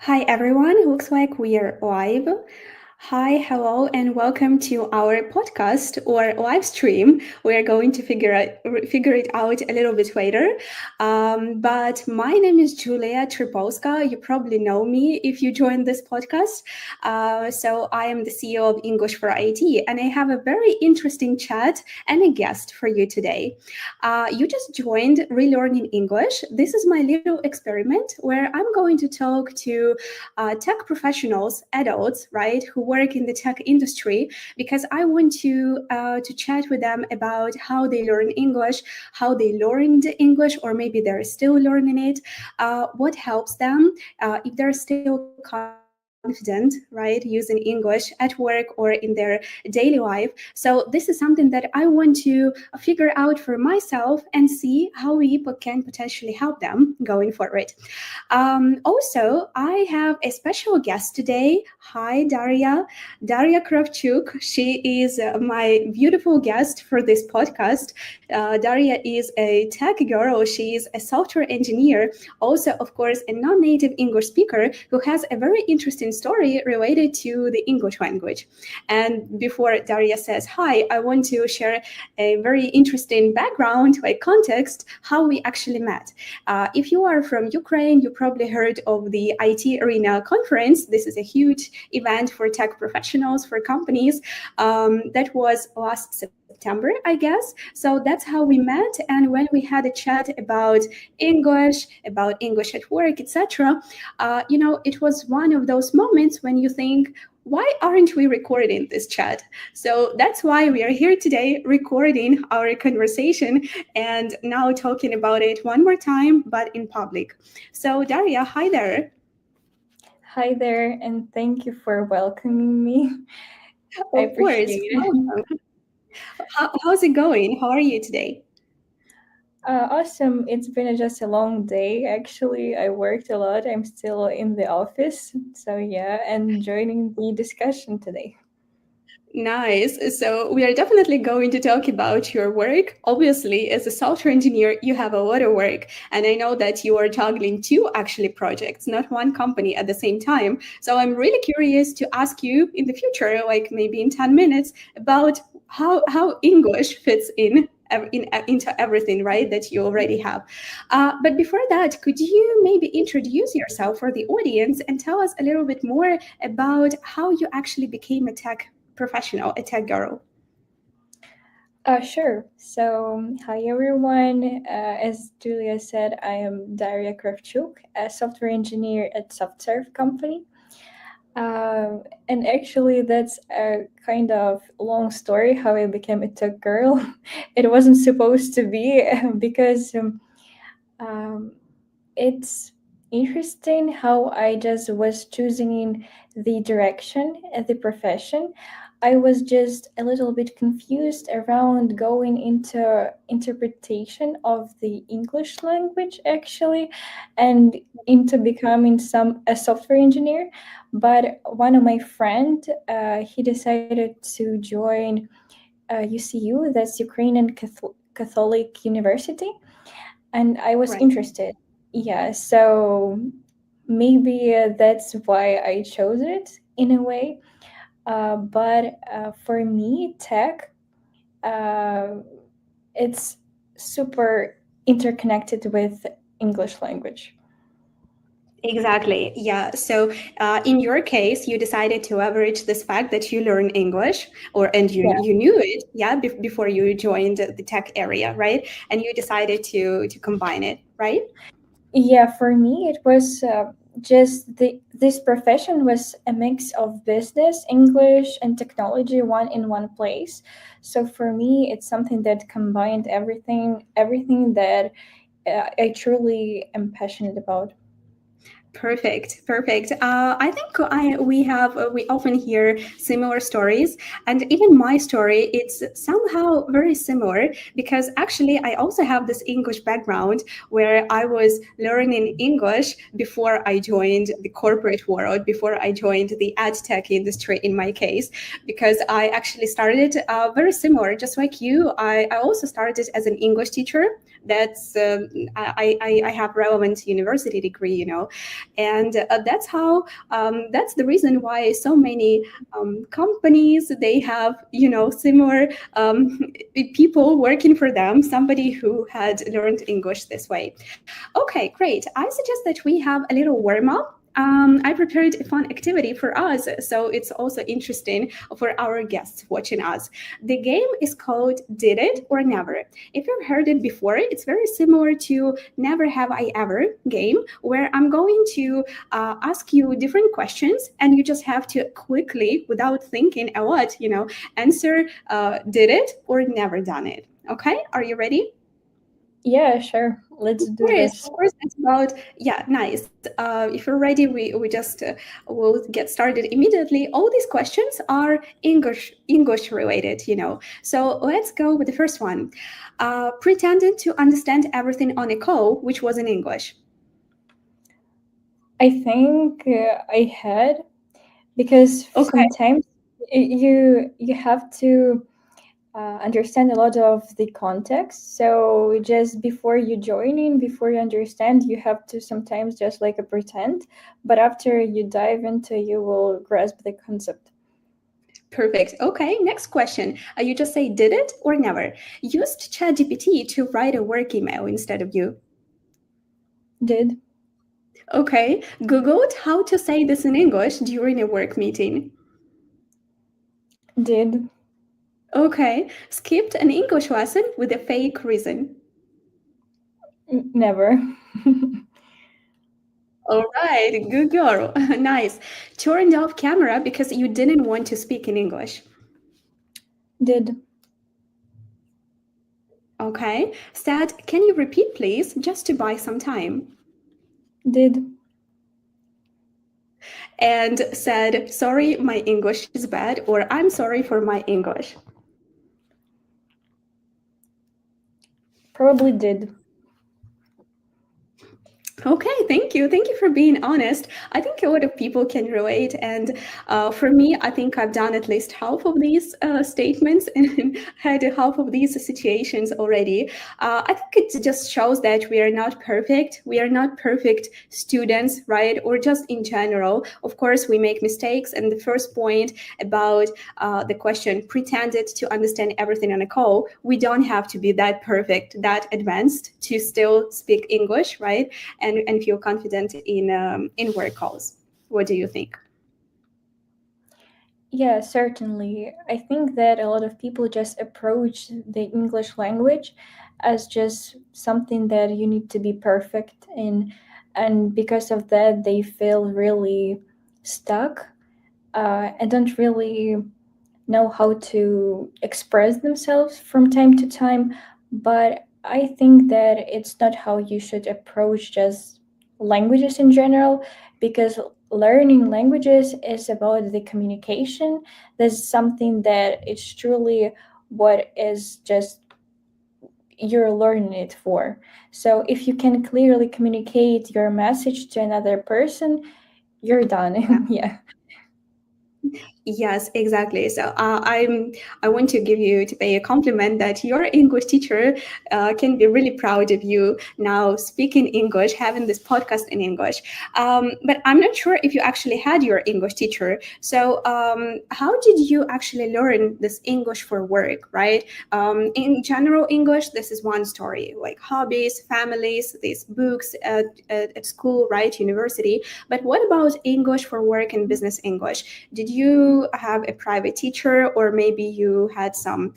Hi everyone, looks like we are live. Hi, hello, and welcome to our podcast or live stream. We are going to figure it out a little bit later. But my name is Julia Tripolska. You probably know me if you joined this podcast. So I am the CEO of English for IT, and I have a very interesting chat and a guest for you today. You just joined Relearning English. This is my little experiment where I'm going to talk to tech professionals, adults, right, who work in the tech industry, because I want to chat with them about how they learn English, how they learned English, or maybe they're still learning it, what helps them, if they're still confident, right, using English at work or in their daily life. So this is something that I want to figure out for myself and see how we can potentially help them going forward. Also, I have a special guest today. Hi, Dariia Kravchuk. She is my beautiful guest for this podcast. Dariia is a tech girl. She is a software engineer, also, of course, a non-native English speaker who has a very interesting story related to the English language. And before Dariia says hi, I want to share a very interesting background, like context, how we actually met. If you are from Ukraine, you probably heard of the IT Arena conference. This is a huge event for tech professionals, for companies. That was last September, I guess. So that's how we met. And when we had a chat about English at work, etc., it was one of those moments when you think, why aren't we recording this chat? So that's why we are here today recording our conversation and now talking about it one more time, but in public. So Dariia, hi there. Hi there, and thank you for welcoming me. I Of appreciate course. it. Welcome. How's it going? How are you today? Awesome. It's been just a long day. Actually, I worked a lot. I'm still in the office. So, yeah, and joining the discussion today. Nice. So we are definitely going to talk about your work. Obviously, as a software engineer, you have a lot of work. And I know that you are juggling two actually projects, not one company at the same time. So I'm really curious to ask you in the future, like maybe in 10 minutes, about how English fits into everything, right, that you already have. But before that, could you maybe introduce yourself for the audience and tell us a little bit more about how you actually became a tech professional, a tech girl? Sure. So, hi everyone. As Julia said, I am Dariia Kravchuk, a software engineer at SoftServe company. And actually, that's a kind of long story how I became a tech girl. It wasn't supposed to be because um, it's interesting how I just was choosing the direction and the profession. I was just a little bit confused around going into interpretation of the English language actually and into becoming a software engineer. But one of my friend, he decided to join UCU, that's Ukrainian Catholic University, and I was Right. interested. Yeah, so maybe that's why I chose it in a way. But for me, tech, uh, it's super interconnected with English language. Exactly. Yeah. So, in your case, you decided to leverage this fact that you learn English, and you knew it, yeah, before you joined the tech area, right? And you decided to combine it, right? Yeah, for me, it was just this profession was a mix of business, English, and technology, one in one place. So for me, it's something that combined everything that I truly am passionate about. Perfect, perfect. I think we often hear similar stories, and even my story it's somehow very similar because actually I also have this English background where I was learning English before I joined the corporate world, before I joined the ad tech industry. In my case, because I actually started very similar, just like you. I also started as an English teacher. That's I have relevant university degree, and that's the reason why so many companies, they have similar people working for them, somebody who had learned English this way. Okay, great. I suggest that we have a little warm up. I prepared a fun activity for us, so it's also interesting for our guests watching us. The game is called Did It or Never. If you've heard it before, it's very similar to Never Have I Ever game, where I'm going to ask you different questions, and you just have to quickly, without thinking a lot, answer did it or never done it. Okay, are you ready? Yeah, sure. Let's do Of this. course, it's about, yeah, nice. If you're ready, we just will get started immediately. All these questions are English related, So let's go with the first one. Pretended to understand everything on a call, which was in English. I think I had, because Okay, sometimes you have to understand a lot of the context. So just before you join in, before you understand, you have to sometimes just like a pretend. But after you dive into, you will grasp the concept. perfect. Okay, next question. You just say did it or never. Used ChatGPT to write a work email instead of you. Did. Okay, Googled how to say this in English during a work meeting. Did. Okay, skipped an English lesson with a fake reason. Never. All right, good girl. Nice. Turned off camera because you didn't want to speak in English. Did. Okay, said, can you repeat please, just to buy some time? Did. And said, sorry, my English is bad, or I'm sorry for my English. Probably did. Okay, thank you. Thank you for being honest. I think a lot of people can relate. And for me, I think I've done at least half of these statements and had half of these situations already. I think it just shows that we are not perfect. We are not perfect students, right? Or just in general. Of course, we make mistakes. And the first point about the question pretended to understand everything on a call, we don't have to be that perfect, that advanced to still speak English, right? And feel confident in work calls. What do you think? Yeah, certainly. I think that a lot of people just approach the English language as just something that you need to be perfect in. And because of that, they feel really stuck and don't really know how to express themselves from time to time. But I think that it's not how you should approach just languages in general, because learning languages is about the communication. There's something that it's truly what is just you're learning it for. So if you can clearly communicate your message to another person, you're done. Yeah. Yes, exactly. So I want to pay a compliment that your English teacher can be really proud of you now speaking English, having this podcast in English. But I'm not sure if you actually had your English teacher. So how did you actually learn this English for work, right? In general English, this is one story, like hobbies, families, these books at school, right? University. But what about English for work and business English? Did you have a private teacher, or maybe you had some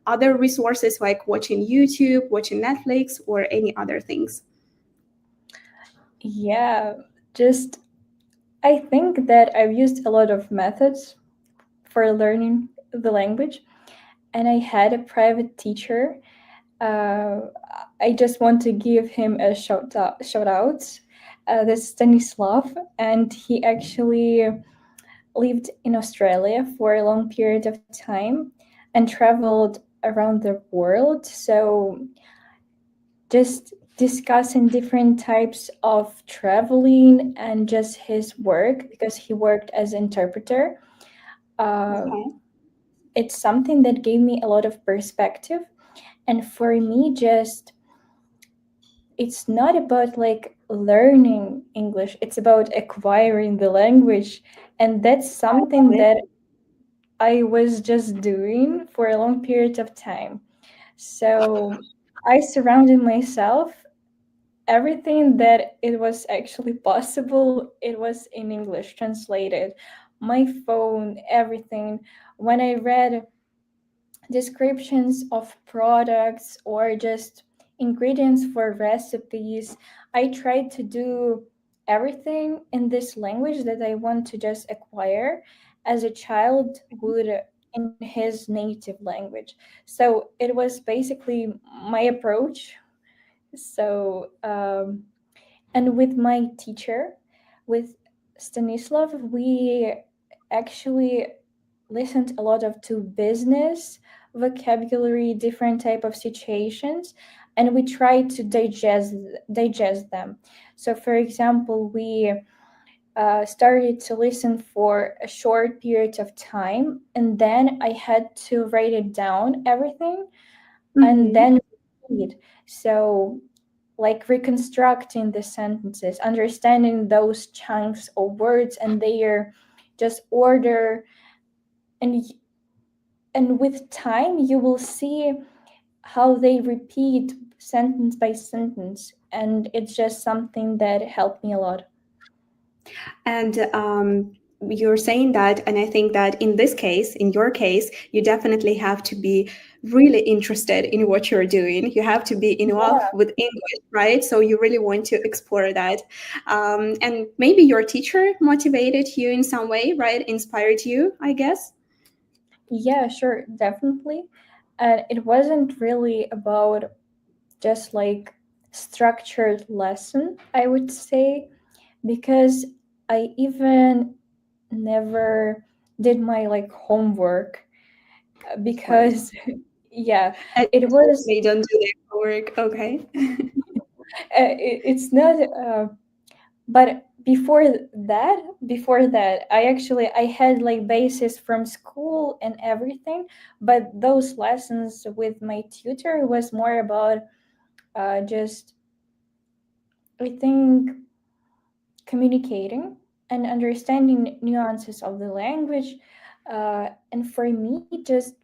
other resources like watching YouTube, watching Netflix, or any other things? Yeah, just I think that I've used a lot of methods for learning the language, and I had a private teacher. Uh, I just want to give him a shout out. This Stanislav, and he actually lived in Australia for a long period of time and traveled around the world. So just discussing different types of traveling and just his work, because he worked as interpreter. Uh, Okay. it's something that gave me a lot of perspective. And for me, just it's not about like learning English, it's about acquiring the language. And that's I love something it. that I was just doing for a long period of time. So I surrounded myself everything that it was actually possible, it was in English translated. My phone, everything. When I read descriptions of products or just ingredients for recipes, I tried to do everything in this language that I want to just acquire as a child would in his native language. So it was basically my approach. So, and with my teacher, with Stanislav, we actually listened a lot of to business vocabulary, different type of situations, and we tried to digest them. So, for example, we started to listen for a short period of time, and then I had to write it down everything, and Mm-hmm. then read. So like reconstructing the sentences, understanding those chunks of words and their just order, and and with time you will see how they repeat sentence by sentence, and it's just something that helped me a lot. And you're saying that, and I think that in this case, in your case, you definitely have to be really interested in what you're doing. You have to be in love Yeah, with English, right? So you really want to explore that. And maybe your teacher motivated you in some way, right? Inspired you, I guess. yeah, sure, definitely. And it wasn't really about just like structured lesson, I would say, because I even never did my like homework, Of course. because yeah, And it was they don't do their homework. Okay. it's not but before that I had like basis from school and everything, but those lessons with my tutor was more about just, I think, communicating and understanding nuances of the language, and for me just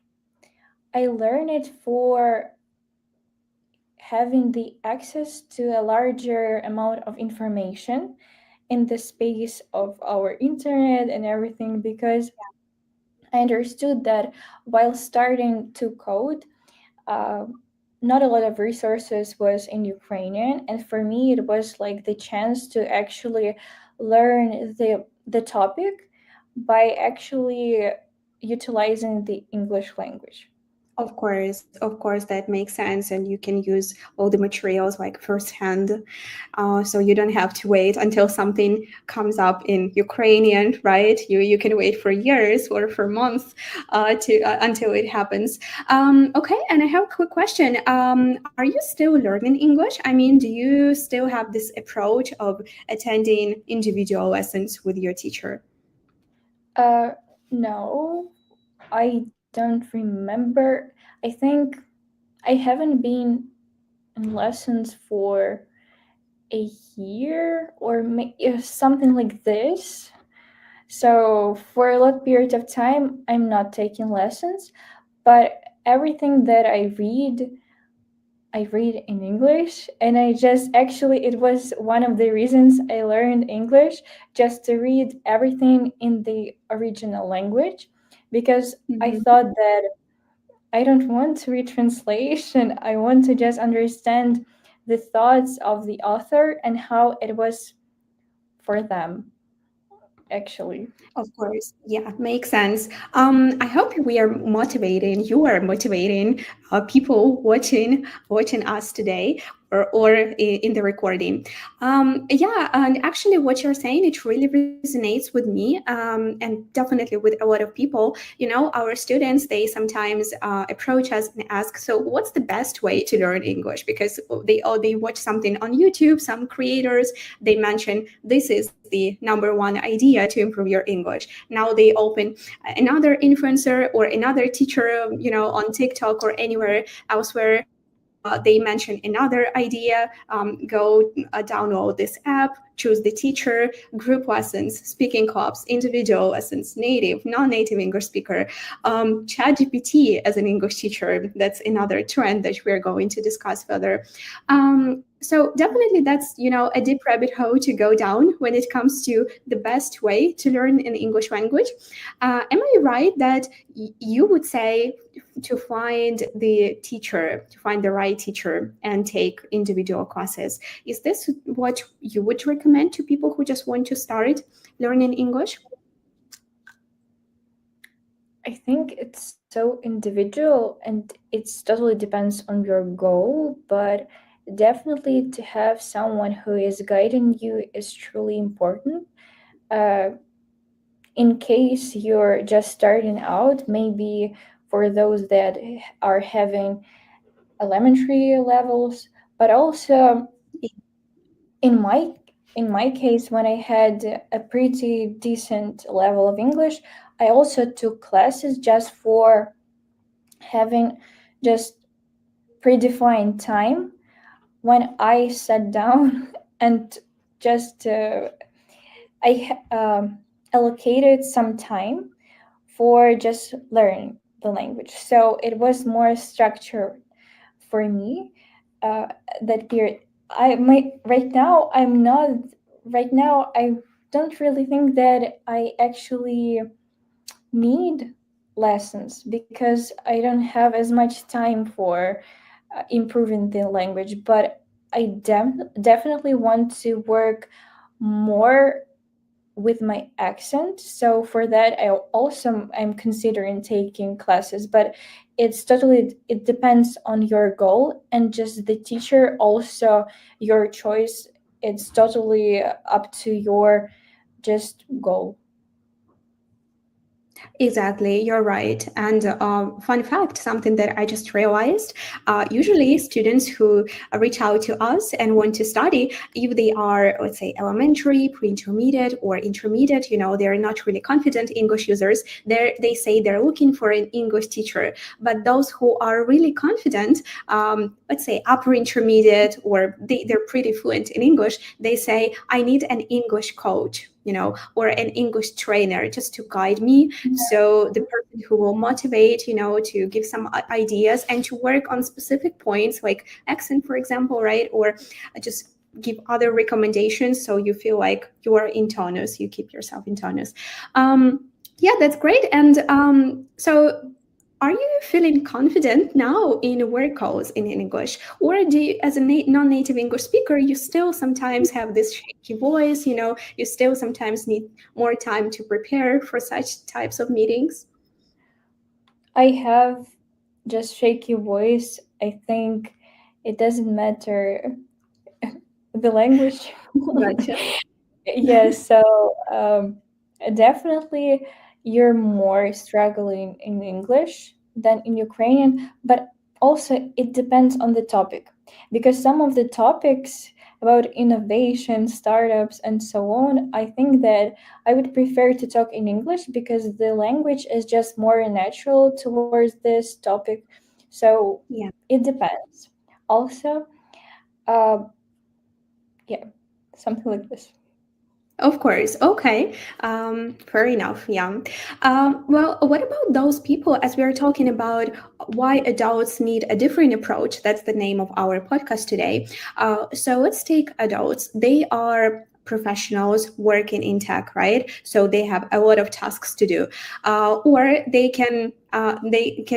I learned it for having the access to a larger amount of information in the space of our internet and everything, because I understood that while starting to code, uh, not a lot of resources was in Ukrainian, and for me it was like the chance to actually learn the topic by actually utilizing the English language. Of course, that makes sense, and you can use all the materials like firsthand, so you don't have to wait until something comes up in Ukrainian, right? You can wait for years or for months to until it happens. Okay, and I have a quick question. Are you still learning English? I mean, do you still have this approach of attending individual lessons with your teacher? Uh, no, I don't remember. I think I haven't been in lessons for a year or something like this. So for a long period of time, I'm not taking lessons, but everything that I read in English, and I just actually it was one of the reasons I learned English, just to read everything in the original language, because I Mhm. thought that I don't want to read translation. I want to just understand the thoughts of the author and how it was for them, actually. Of course, yeah, makes sense. I hope we are motivating. You are motivating people watching us today, or in the recording. Yeah, and actually, what you're saying it really resonates with me, and definitely with a lot of people. You know, our students they sometimes approach us and ask, "So, what's the best way to learn English?" Because they watch something on YouTube. Some creators they mention this is the number one idea to improve your English. Now they open another influencer or another teacher, you know, on TikTok or anywhere elsewhere they mention another idea. Go download this app, choose the teacher, group lessons, speaking clubs, individual lessons, native, non-native English speaker, ChatGPT as an English teacher. That's another trend that we're going to discuss further. So definitely that's, a deep rabbit hole to go down when it comes to the best way to learn an English language. Am I right that you would say to find the right teacher and take individual classes? Is this what you would recommend to people who just want to start learning English? I think it's so individual and it totally depends on your goal, but definitely to have someone who is guiding you is truly important. Uh, in case you're just starting out, maybe for those that are having elementary levels, but also in my in my case, when I had a pretty decent level of English, I also took classes just for having just predefined time when I sat down and just allocated some time for just learning the language. So it was more structured for me. Uh, that period. Right now I'm not. Right now I don't really think that I actually need lessons because I don't have as much time for improving the language. But I definitely want to work more with my accent. So for that, I'm considering taking classes, but it depends on your goal and just the teacher. Also, your choice. It's totally up to your just goal. Exactly, you're right. And fun fact, something that I just realized, usually students who reach out to us and want to study, if they are, let's say, elementary, pre-intermediate, or intermediate, they're not really confident English users, they say they're looking for an English teacher. But those who are really confident, let's say upper intermediate, or they're pretty fluent in English, they say, I need an English coach, or an English trainer just to guide me. So the person who will motivate, to give some ideas and to work on specific points like accent, for example, right? Or just give other recommendations so you feel like you are in tonus, you keep yourself in tonus. Yeah, that's great. And so are you feeling confident now in work calls in English? Or do you, as a non-native English speaker, you still sometimes have this shaky voice, you still sometimes need more time to prepare for such types of meetings? I have just shaky voice. I think it doesn't matter the language. Gotcha. Yes, so definitely you're more struggling in English than in Ukrainian, but also it depends on the topic because some of the topics about innovation, startups, and so on, I think that I would prefer to talk in English because the language is just more natural towards this topic. So Yeah. it depends. Also, uh, yeah, something like this. Of course. Okay. Fair enough. Yeah. Well, what about those people, as we are talking about why adults need a different approach? That's the name of our podcast today. So let's take adults. They are professionals working in tech, right? So they have a lot of tasks to do, or they can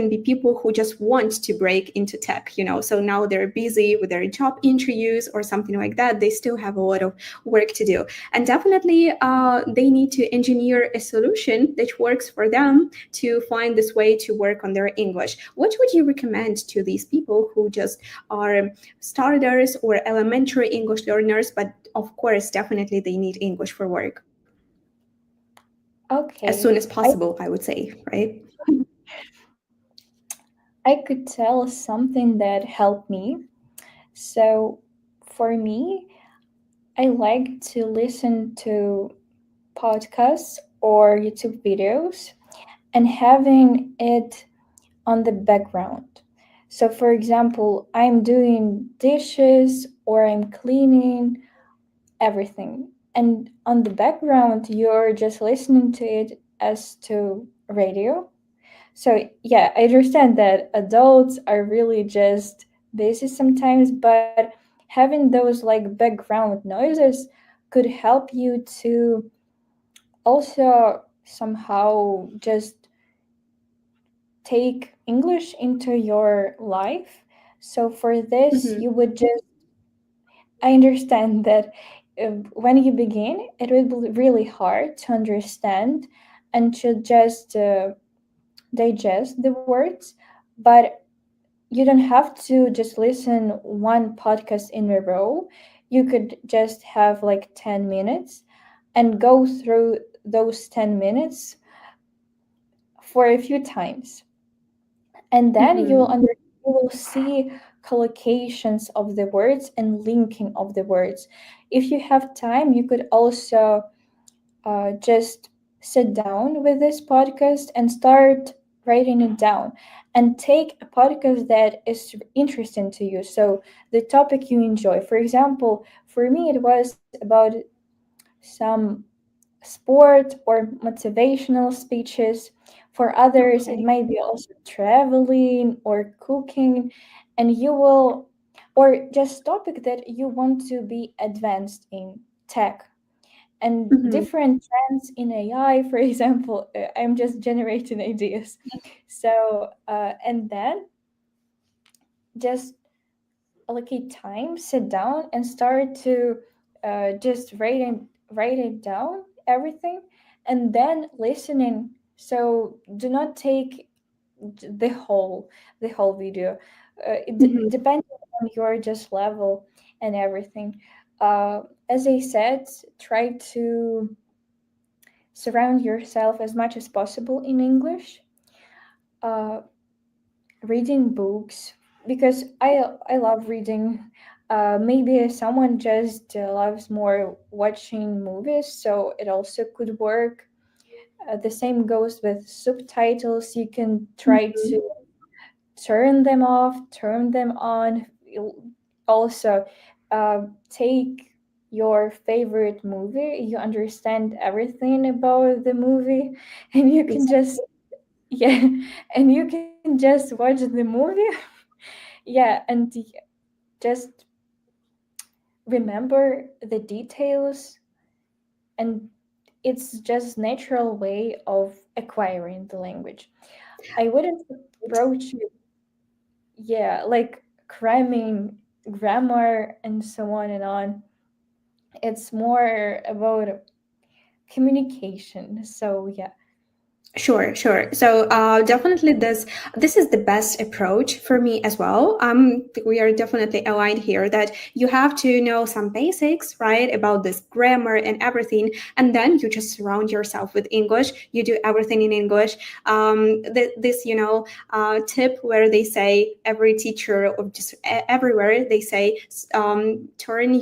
be people who just want to break into tech. So now they're busy with their job interviews or something like that. They still have a lot of work to do, and definitely they need to engineer a solution that works for them to find this way to work on their English. What would you recommend to these people who just are starters or elementary English learners, but of course definitely they need English for work as Okay, soon as possible, I would say, right? I could tell something that helped me. So, for me, I like to listen to podcasts or YouTube videos and having it on the background. So, for example, I'm doing dishes or I'm cleaning, everything. And on the background, you're just listening to it as to radio. So, yeah, I understand that adults are really just busy sometimes, but having those like background noises could help you to also somehow just take English into your life. So for this, Mm-hmm. you would just, I understand that when you begin, it will be really hard to understand and to just digest the words, but you don't have to just listen one podcast in a row. You could just have like 10 minutes and go through those 10 minutes for a few times, and then Mm-hmm. you will see collocations of the words and linking of the words. If you have time, you could also just sit down with this podcast and start writing it down, and take a podcast that is interesting to you, so the topic you enjoy. For example, for me it was about some sport or motivational speeches. For others, it Okay. might be also traveling or cooking, and you will, or just topic that you want to be advanced in tech and Mm-hmm. different trends in AI, for example. I'm just generating ideas. So, and then just allocate time, sit down, and start to just write it down everything, and then listening. So do not take the whole video. Mm-hmm. Depending on your just level and everything. As I said, try to surround yourself as much as possible in English. Uh, Reading books, because I love reading. Maybe someone just loves more watching movies, so it also could work. The same goes with subtitles. You can try Mm-hmm. to turn them off, turn them on. Also, take your favorite movie. You understand everything about the movie, and you can just, Exactly. yeah, and you can just watch the movie. Yeah, and just remember the details, and it's just natural way of acquiring the language. I wouldn't approach it, yeah, like cramming grammar and so on and on. It's more about communication. So yeah. Sure, sure. So definitely this is the best approach for me as well. We are definitely aligned here that you have to know some basics, right, about this grammar and everything, and then you just surround yourself with English. You do everything in English. This tip where they say every teacher or just everywhere they say turn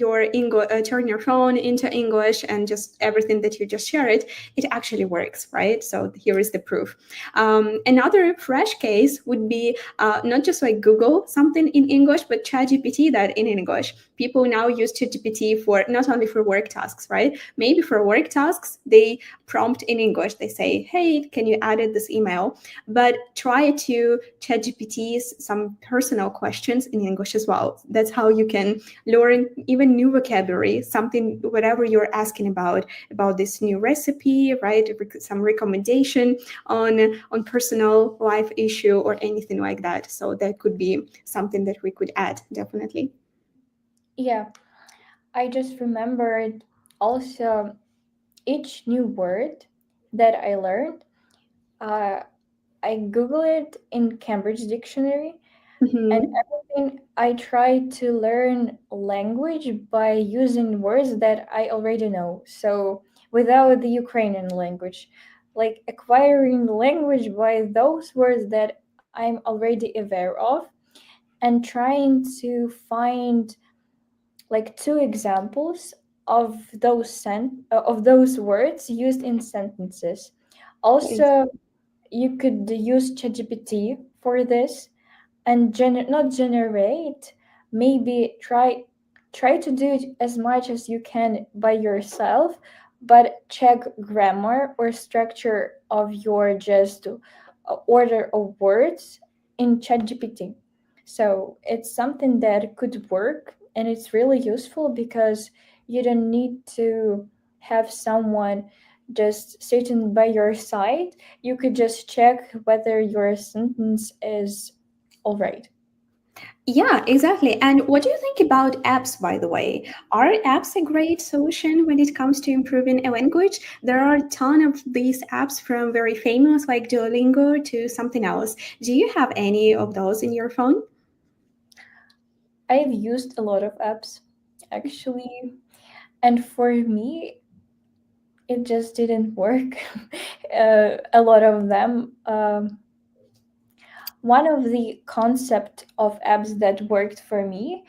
your phone into English and just everything that you just share it actually works, right? So here is the proof. Another fresh case would be not just like Google something in English, but ChatGPT that in English. People now use ChatGPT for not only for work tasks, right? Maybe for work tasks, they prompt in English. They say, hey, can you edit this email? But try to ChatGPT some personal questions in English as well. That's how you can learn even new vocabulary, something, whatever you're asking about this new recipe, right? Some recommendation on personal life issue or anything like that. So that could be something that we could add definitely. Yeah, I just remembered also each new word that I learned. Uh, I Google it in Cambridge Dictionary, and Mm-hmm. everything I try to learn language by using words that I already know. So without the Ukrainian language, like acquiring language by those words that I'm already aware of, and trying to find like two examples of of those words used in sentences. Also, you could use ChatGPT for this, and not generate, maybe try to do it as much as you can by yourself, but check grammar or structure of your just order of words in ChatGPT. So it's something that could work, and it's really useful because you don't need to have someone just sitting by your side. You could just check whether your sentence is all right. Yeah, exactly. And what do you think about apps, by the way? Are apps a great solution when it comes to improving a language? There are a ton of these apps from very famous like Duolingo to something else. Do you have any of those in your phone? I've used a lot of apps actually, and for me, it just didn't work. A lot of them. One of the concept of apps that worked for me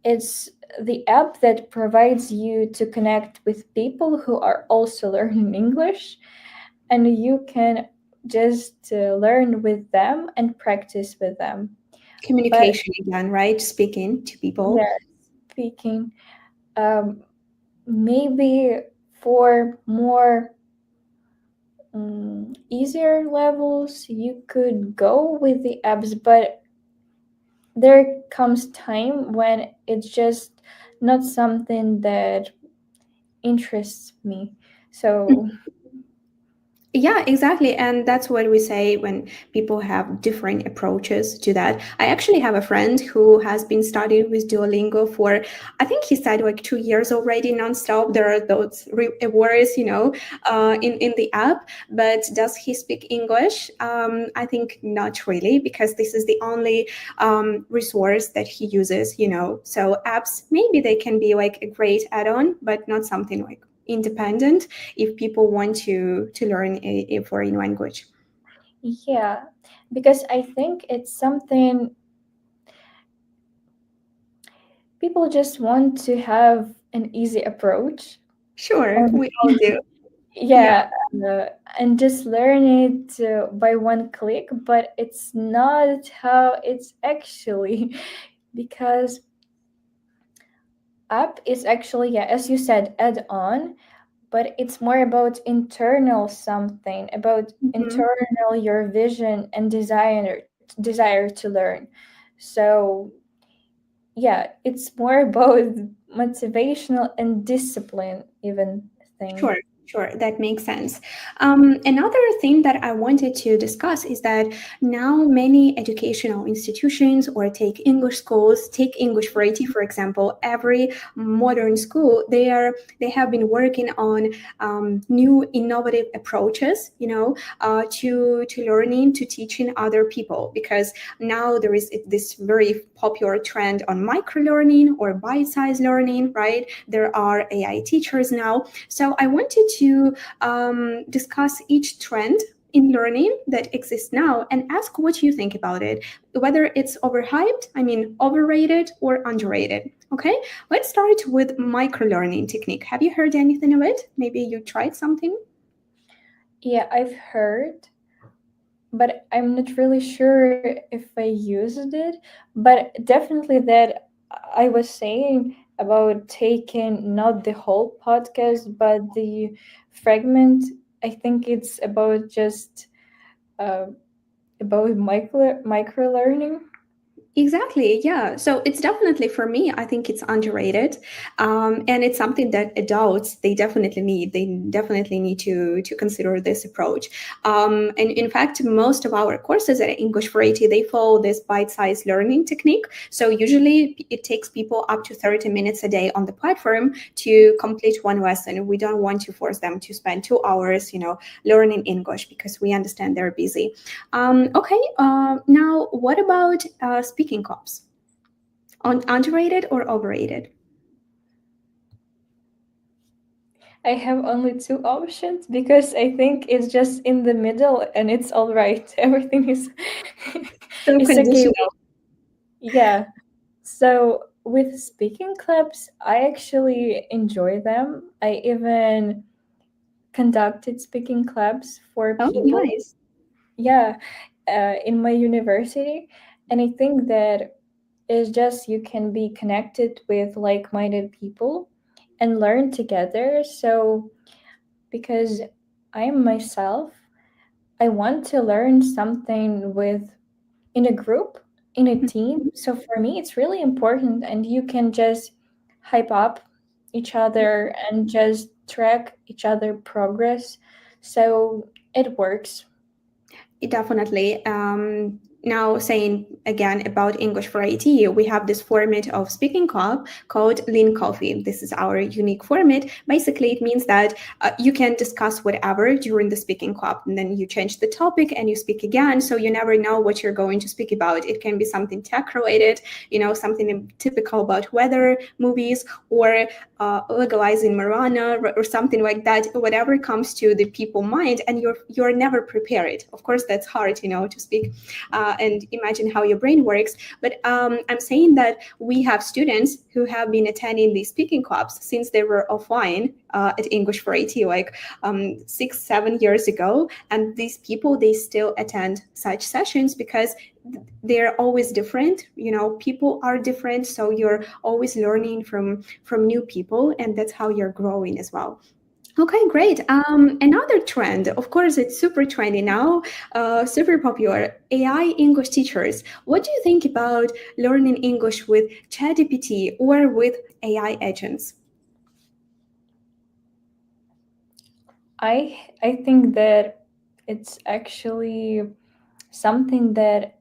is the app that provides you to connect with people who are also learning English, and you can just learn with them and practice with them. But Communication again, right? Speaking to people. yeah, speaking, um, maybe for more easier levels, you could go with the apps, but there comes time when it's just not something that interests me. So Yeah, exactly. And that's what we say when people have different approaches to that. I actually have a friend who has been studying with Duolingo for, I think he said like 2 years already nonstop. There are those words, in the app. But does he speak English? I think not really, because this is the only resource that he uses, So apps, maybe they can be like a great add-on, but not something like independent if people want to learn a foreign language. yeah, because I think it's something people just want to have an easy approach Sure, on, we all do. Yeah, yeah, uh, and just learn it by one click, but it's not how it's actually because app is actually, yeah, as you said, add on, but it's more about internal something, about mhm, internal your vision and desire to learn. So yeah, it's more about motivational and discipline even thing. sure, sure, that makes sense. Another thing that I wanted to discuss is that now many educational institutions, or take English schools, take English for IT, for example, every modern school, they have been working on new innovative approaches, to learning, to teaching other people, because now there is this very popular trend on micro learning or bite-sized learning, right? There are AI teachers now, so I wanted to discuss each trend in learning that exists now and ask what you think about it, whether it's overhyped, I mean, overrated or underrated. Okay, let's start with micro learning technique. Have you heard anything of it? Maybe you tried something? Yeah, I've heard, but I'm not really sure if I used it. But definitely that I was saying about taking not the whole podcast, but the fragment. I think it's about just uh, about micro learning. Exactly, yeah. So it's definitely, for me, I think it's underrated, and it's something that adults they definitely need. They definitely need to consider this approach. And in fact, most of our courses at English for AT they follow this bite-sized learning technique. So usually it takes people up to 30 minutes a day on the platform to complete one lesson. We don't want to force them to spend 2 hours, learning English, because we understand they're busy. Okay, now what about speaking clubs? Underrated or overrated? I have only two options because I think it's just in the middle and it's all right. Everything is So it's okay. conditional. Yeah. So with speaking clubs, I actually enjoy them. I even conducted speaking clubs for Oh, people. nice. Yeah, in my university. And I think that it's just you can be connected with like-minded people and learn together. So because I'm myself, I want to learn something with in a group, in a team. So for me, it's really important, and you can just hype up each other and just track each other progress. So it works. Definitely. Now, saying again about English for IT, we have this format of speaking club called Lean Coffee. This is our unique format. Basically, it means that you can discuss whatever during the speaking club, and then you change the topic and you speak again. So you never know what you're going to speak about. It can be something tech related, something typical about weather, movies, or legalizing marijuana or something like that. Whatever comes to the people mind, and you're never prepared. Of course, that's hard, to speak and imagine how your brain works. But I'm saying that we have students who have been attending these speaking clubs since they were offline at English for IT, like 6-7 years ago, and these people, they still attend such sessions because they're always different. People are different, so you're always learning from new people, and that's how you're growing as well. Okay, great. Another trend, of course, it's super trendy now, super popular. AI English teachers. What do you think about learning English with ChatGPT or with AI agents? I think that it's actually something that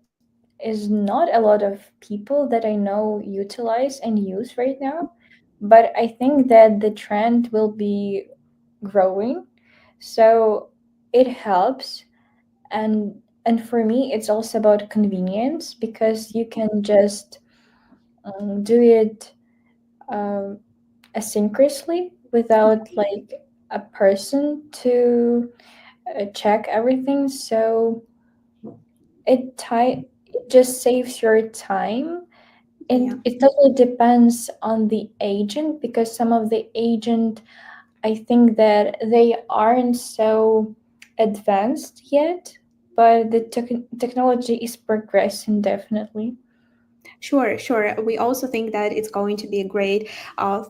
is not a lot of people that I know utilize and use right now, but I think that the trend will be growing. So it helps, and for me it's also about convenience because you can just do it um, asynchronously without like a person to check everything. So it just saves your time, Yeah. and it totally depends on the agent because some of the agent, I think that they aren't so advanced yet, but the technology is progressing definitely. Sure, sure. We also think that it's going to be a great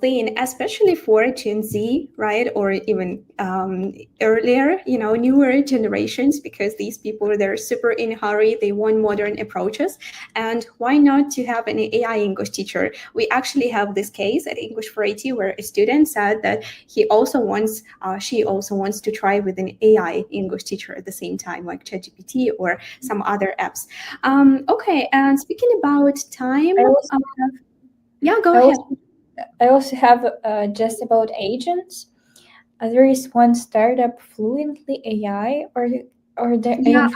thing, especially for Gen Z, right? Or even earlier, newer generations, because these people, they're super in a hurry. They want modern approaches. And why not to have an AI English teacher? We actually have this case at English for IT where a student said that she also wants to try with an AI English teacher at the same time, like ChatGPT or some other apps. Okay, and speaking about time, I also yeah, go I ahead. also I also have just about agents. There is one startup, Fluently AI, I Yeah, don't I think I've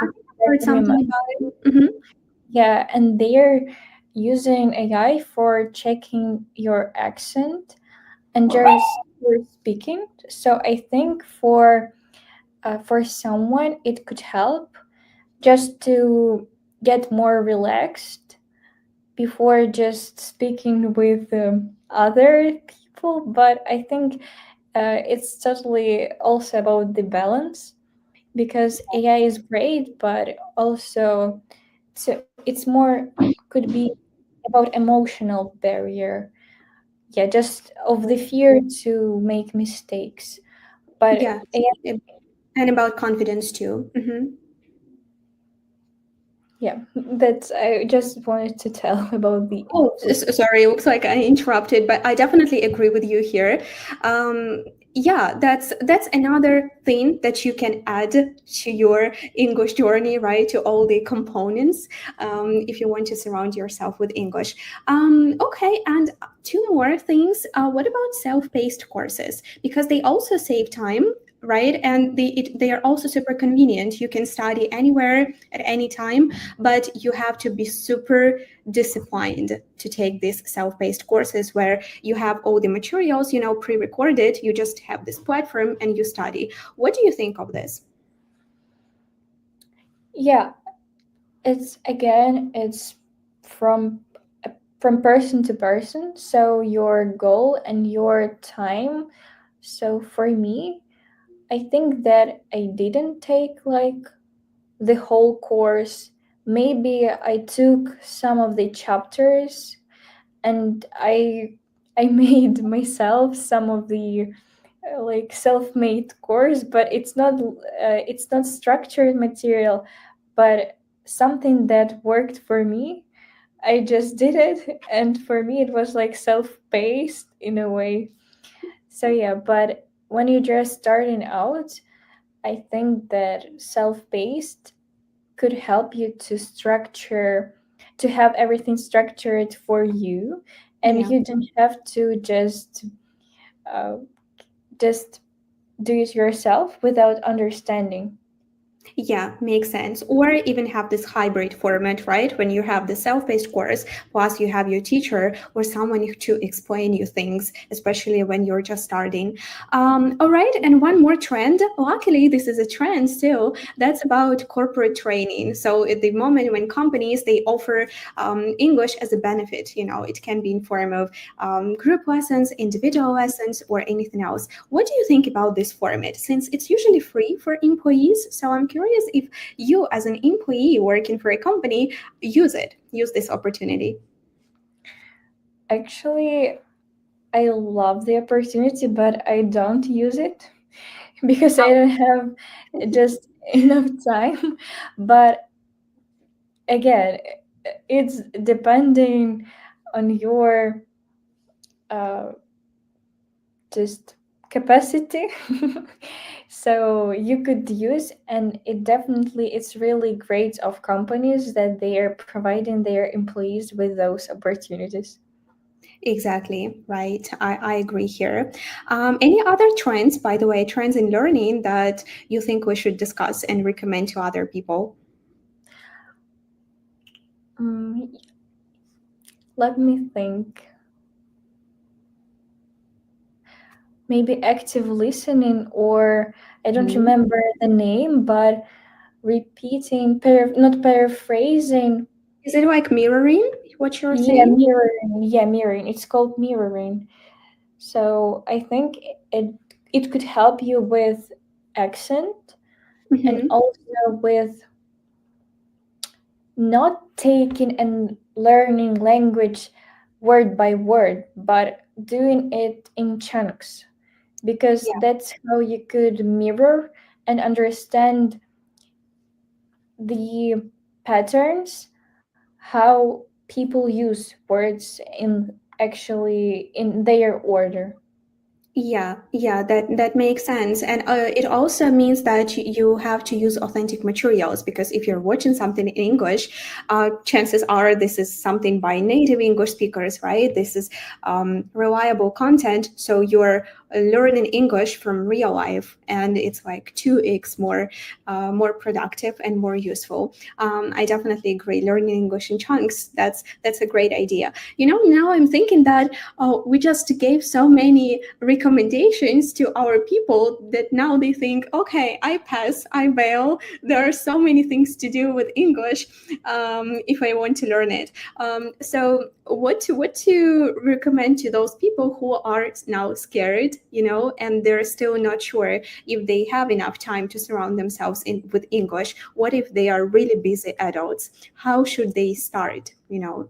heard remember. something about it. Hmm. Yeah, and they're using AI for checking your accent and just for speaking. So I think for someone it could help just to get more relaxed before just speaking with other people. But I think it's totally also about the balance because AI is great, but also it's more could be about emotional barrier. Yeah, just of the fear to make mistakes. But Yeah, and about confidence too. Hmm. yeah, that's I just wanted to tell about the Oh, flu. sorry. It looks like I interrupted, but I definitely agree with you here. Um, yeah, that's another thing that you can add to your English journey, right? To all the components, if you want to surround yourself with English. Okay, and two more things. What about self-paced courses? Because they also save time. Right, and they are also super convenient. You can study anywhere at any time, but you have to be super disciplined to take these self-paced courses where you have all the materials, pre-recorded. You just have this platform and you study. What do you think of this? Yeah, it's from from person to person. So your goal and your time. So for me, I think that I didn't take like the whole course maybe I took some of the chapters and I made myself some of the like self-made course, but it's not structured material, but something that worked for me. I just did it, and for me it was like self-paced in a way. So yeah, but when you're just starting out, I think that self-paced could help you to structure, to have everything structured for you, and Yeah. you don't have to uh, just do it yourself without understanding. Yeah, makes sense. Or even have this hybrid format, right? When you have the self-paced course, plus you have your teacher or someone to explain you things, especially when you're just starting. All right, and one more trend. Luckily, this is a trend still. That's about corporate training. So at the moment when companies they offer English as a benefit, it can be in form of group lessons, individual lessons, or anything else. What do you think about this format? Since it's usually free for employees, so I'm curious if you, as an employee working for a company, use this opportunity. Actually, I love the opportunity, but I don't use it because I don't have just enough time. But again, it's depending on your uh, just capacity. So you could use, and it definitely it's really great of companies that they are providing their employees with those opportunities. Exactly, right. I agree here. Any other trends, by the way, trends in learning that you think we should discuss and recommend to other people? Mm, let me think. Maybe active listening, or I don't Mhm. remember the name, but repeating, not paraphrasing. Is it like mirroring what you're Yeah, saying? mirroring. Yeah, mirroring. It's called mirroring. So I think it it could help you with accent, and Hmm. also with not taking and learning language word by word, but doing it in chunks, because Yeah. that's how you could mirror and understand the patterns, how people use words in actually in their order. Yeah, that makes sense, and it also means that you have to use authentic materials because if you're watching something in English, chances are this is something by native English speakers, right? This is reliable content, so you're learning English from real life, and it's like 2x more productive and more useful. I definitely agree. Learning English in chunks, that's a great idea. Now I'm thinking that we just gave so many recommendations to our people that now they think, okay, I pass, I bail. There are so many things to do with English if I want to learn it. So, what to recommend to those people who are now scared, and they're still not sure if they have enough time to surround themselves with English? What if they are really busy adults? How should they start?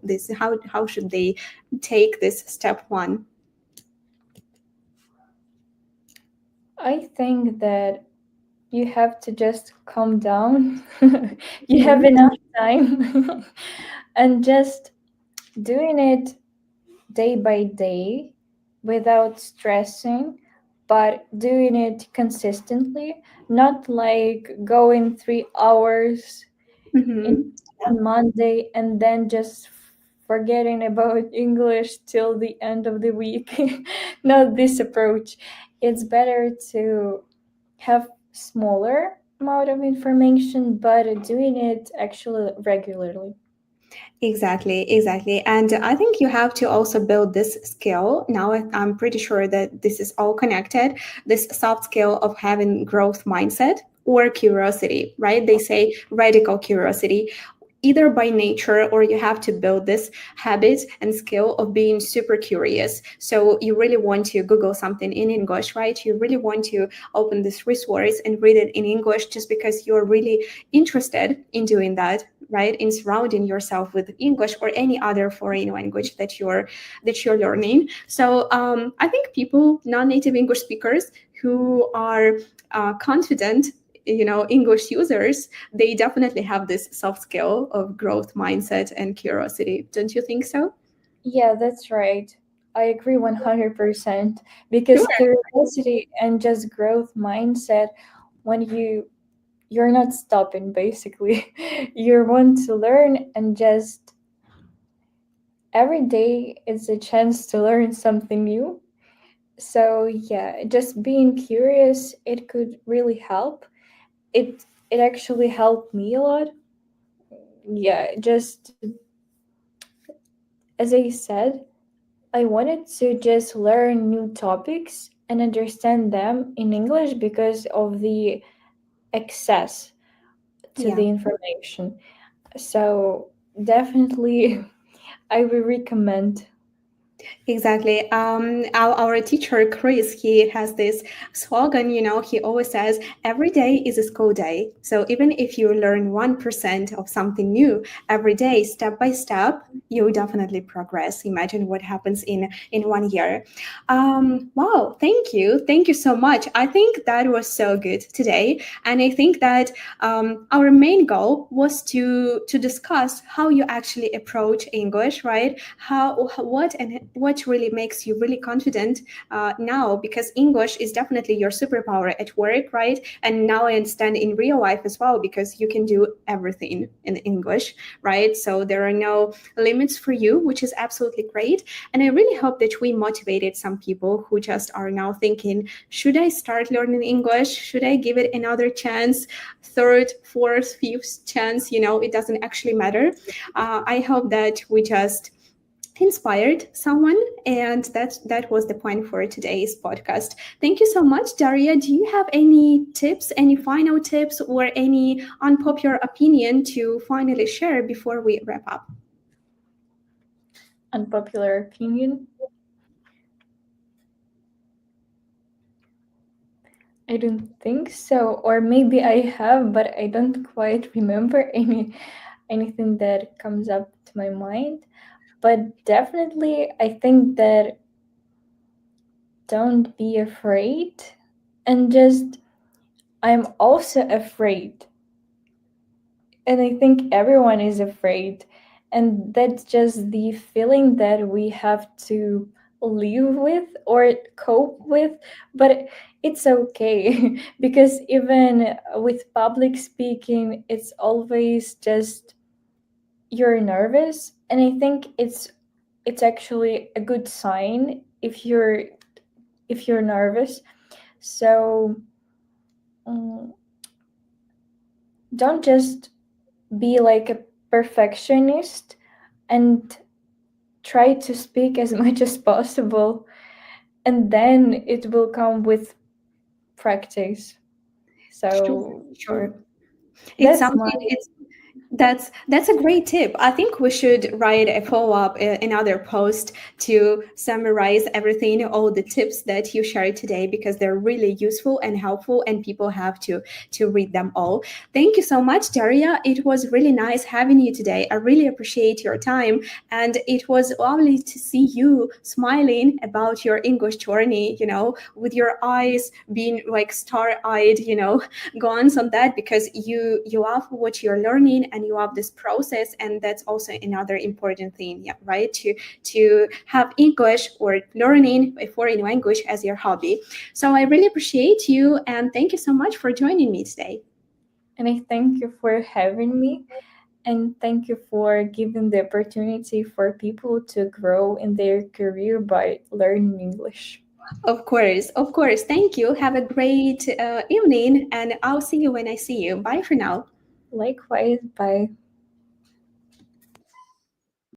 This how should they take this step one? I think that you have to just calm down. You have Mhm. enough time and just doing it day by day without stressing, but doing it consistently, not like going 3 hours in Mhm. Yeah. on Monday and then just forgetting about English till the end of the week. Not this approach. It's better to have smaller amount of information, but doing it actually regularly. Exactly. And I think you have to also build this skill. Now I'm pretty sure that this is all connected, this soft skill of having growth mindset or curiosity, right? They say radical curiosity. either by nature or you have to build this habit and skill of being super curious. So you really want to Google something in English, right? You really want to open this resource and read it in English just because you're really interested in doing that, right? In surrounding yourself with English or any other foreign language that you're learning. So I think people, non-native English speakers who are confident, English users, they definitely have this soft skill of growth mindset and curiosity. Don't you think so? Yeah, that's right. I agree 100% Sure. because curiosity and just growth mindset, when you're not stopping basically. You want to learn, and just every day is a chance to learn something new. So yeah, just being curious, it could really help. It actually helped me a lot. Yeah, just as I said, I wanted to just learn new topics and understand them in English because of the access to Yeah. the information. So definitely I will recommend. Exactly. Our teacher, Chris, he has this slogan, he always says, every day is a school day. So even if you learn 1% of something new every day, step by step, you definitely progress. Imagine what happens in 1 year. Wow, thank you. Thank you so much. I think that was so good today. And I think that our main goal was to discuss how you actually approach English, right? What really makes you really confident now, because English is definitely your superpower at work, right? And now I understand in real life as well, because you can do everything in English, right? So there are no limits for you, which is absolutely great. And I really hope that we motivated some people who just are now thinking, should I start learning English? Should I give it another chance? Third, fourth, fifth chance, it doesn't actually matter. I hope that we just inspired someone, and that was the point for today's podcast. Thank you so much, Daria. Do you have any tips, any final tips, or any unpopular opinion to finally share before we wrap up? Unpopular opinion? I don't think so. Or maybe I have, but I don't quite remember anything that comes up to my mind. But definitely I think that don't be afraid, and just I'm also afraid, and I think everyone is afraid, and that's just the feeling that we have to live with or cope with. But it's okay because even with public speaking, it's always just you're nervous, and I think it's actually a good sign if you're nervous. So um, don't just be like a perfectionist, and try to speak as much as possible, and then it will come with practice. Sure, So sure. It's that's my something. That's a great tip. I think we should write a follow-up, another post to summarize everything, all the tips that you shared today, because they're really useful and helpful, and people have to read them all. Thank you so much, Daria. It was really nice having you today. I really appreciate your time, and it was lovely to see you smiling about your English journey. With your eyes being like star-eyed. Gone on that, because you love what you're learning and you love this process, and that's also another important thing, yeah, right? To have English or learning a foreign language as your hobby. So I really appreciate you, and thank you so much for joining me today. and I thank you for having me, and thank you for giving the opportunity for people to grow in their career by learning English. Of course, thank you. Have a great evening, and I'll see you when I see you. Bye for now. Likewise, bye.